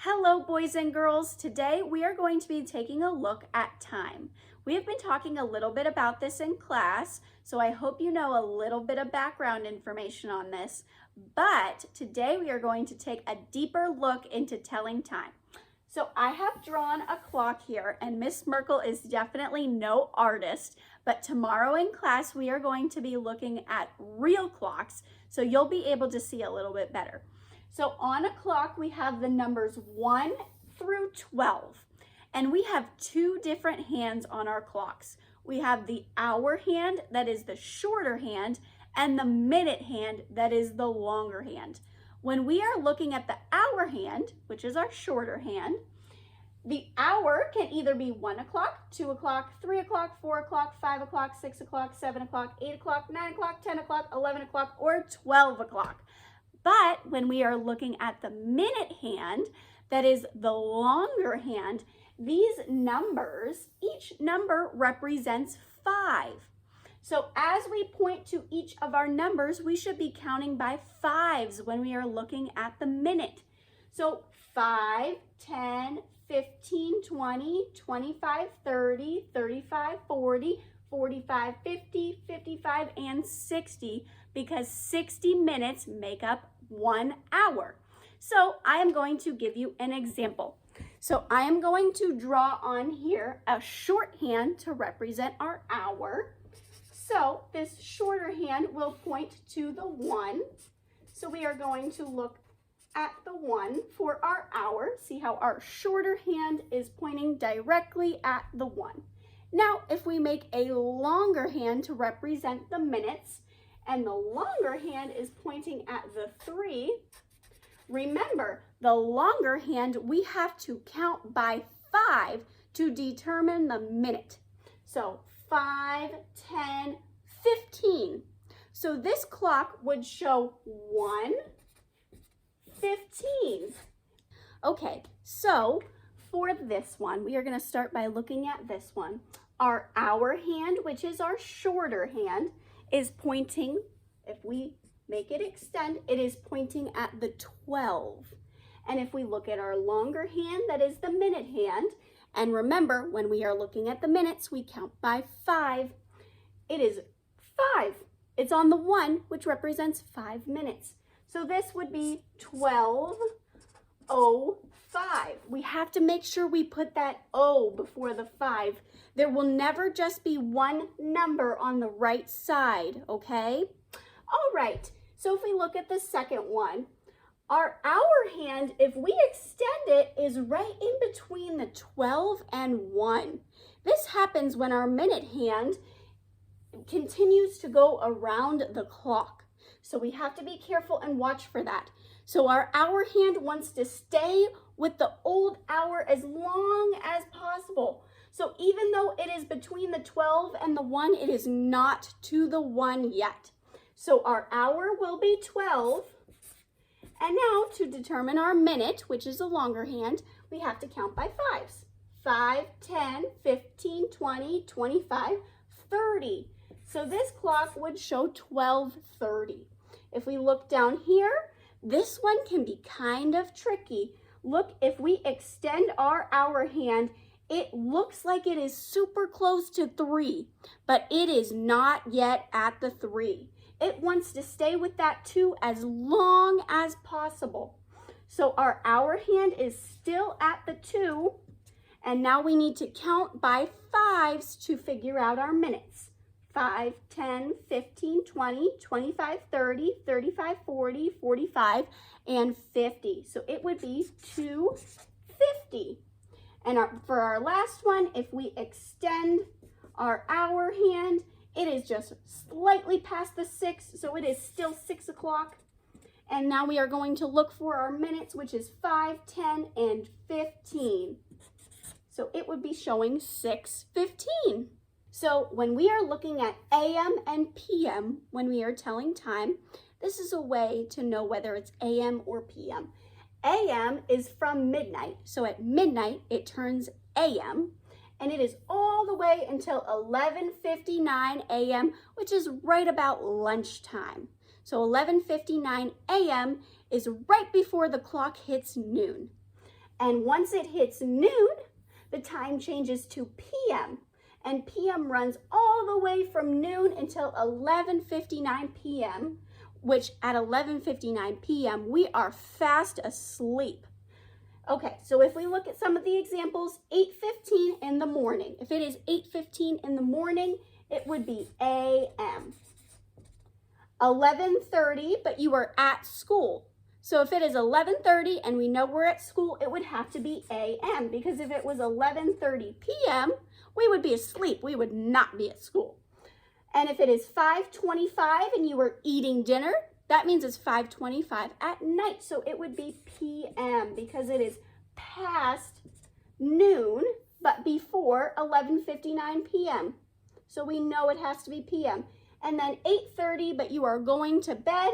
Hello, boys and girls. Today we are going to be taking a look at time. We have been talking a little bit about this in class, so I hope you know a little bit of background information on this. But today we are going to take a deeper look into telling time. So I have drawn a clock here, and Miss Merkel is definitely no artist, but tomorrow in class we are going to be looking at real clocks, so you'll be able to see a little bit better. So on a clock, we have the numbers 1 through 12, and we have two different hands on our clocks. We have the hour hand, that is the shorter hand, and the minute hand, that is the longer hand. When we are looking at the hour hand, which is our shorter hand, the hour can either be 1 o'clock, 2 o'clock, 3 o'clock, 4 o'clock, 5 o'clock, 6 o'clock, 7 o'clock, 8 o'clock, 9 o'clock, 10 o'clock, 11 o'clock, or 12 o'clock. But when we are looking at the minute hand, that is the longer hand, these numbers, each number represents 5. So as we point to each of our numbers, we should be counting by 5s when we are looking at the minute. So 5, 10, 15, 20, 25, 30, 35, 40, 45, 50, 55, and 60, because 60 minutes make up 1 hour. So I am going to give you an example. So I am going to draw on here a shorthand to represent our hour. So this shorter hand will point to the 1. So we are going to look at the 1 for our hour. See how our shorter hand is pointing directly at the 1. Now, if we make a longer hand to represent the minutes, and the longer hand is pointing at the 3, remember, the longer hand, we have to count by 5 to determine the minute. So 5, 10, 15. So this clock would show 1, 15. Okay, so for this one, we are going to start by looking at this one. Our hour hand, which is our shorter hand, is pointing, if we make it extend, it is pointing at the 12. And if we look at our longer hand, that is the minute hand, and remember, when we are looking at the minutes, we count by 5. It is 5. It's on the 1, which represents 5 minutes. So this would be 12:05. We have to make sure we put that O before the 5. There will never just be one number on the right side, okay? All right, so if we look at the second one, our hour hand, if we extend it, is right in between the 12 and 1. This happens when our minute hand continues to go around the clock. So we have to be careful and watch for that. So our hour hand wants to stay with the old hour as long as possible. So even though it is between the 12 and the 1, it is not to the 1 yet. So our hour will be 12. And now to determine our minute, which is a longer hand, we have to count by 5s. 5, 10, 15, 20, 25, 30. So this clock would show 12:30. If we look down here, this one can be kind of tricky. Look, if we extend our hour hand, it looks like it is super close to 3, but it is not yet at the 3. It wants to stay with that 2 as long as possible. So our hour hand is still at the 2, and now we need to count by 5s to figure out our minutes. 5, 10, 15, 20, 25, 30, 35, 40, 45, and 50. So it would be 2:50. And for our last one, if we extend our hour hand, it is just slightly past the 6, so it is still 6 o'clock. And now we are going to look for our minutes, which is 5, 10, and 15. So it would be showing 6:15. So when we are looking at AM and PM, when we are telling time, this is a way to know whether it's AM or PM. AM is from midnight, so at midnight it turns AM, and it is all the way until 11:59 AM, which is right about lunchtime. So 11:59 AM is right before the clock hits noon. And once it hits noon, the time changes to PM. And PM runs all the way from noon until 11:59 p.m., which at 11:59 p.m., we are fast asleep. Okay, so if we look at some of the examples, 8:15 in the morning. If it is 8:15 in the morning, it would be AM. 11:30, but you are at school. So if it is 11:30 and we know we're at school, it would have to be AM, because if it was 11:30 p.m., we would be asleep. We would not be at school. And if it is 5:25 and you were eating dinner, that means it's 5:25 at night. So it would be PM, because it is past noon, but before 11:59 p.m. So we know it has to be PM. And then 8:30, but you are going to bed,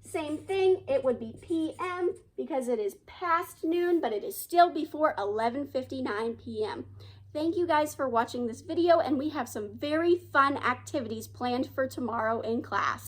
same thing, it would be PM, because it is past noon, but it is still before 11:59 p.m. Thank you guys for watching this video, and we have some very fun activities planned for tomorrow in class.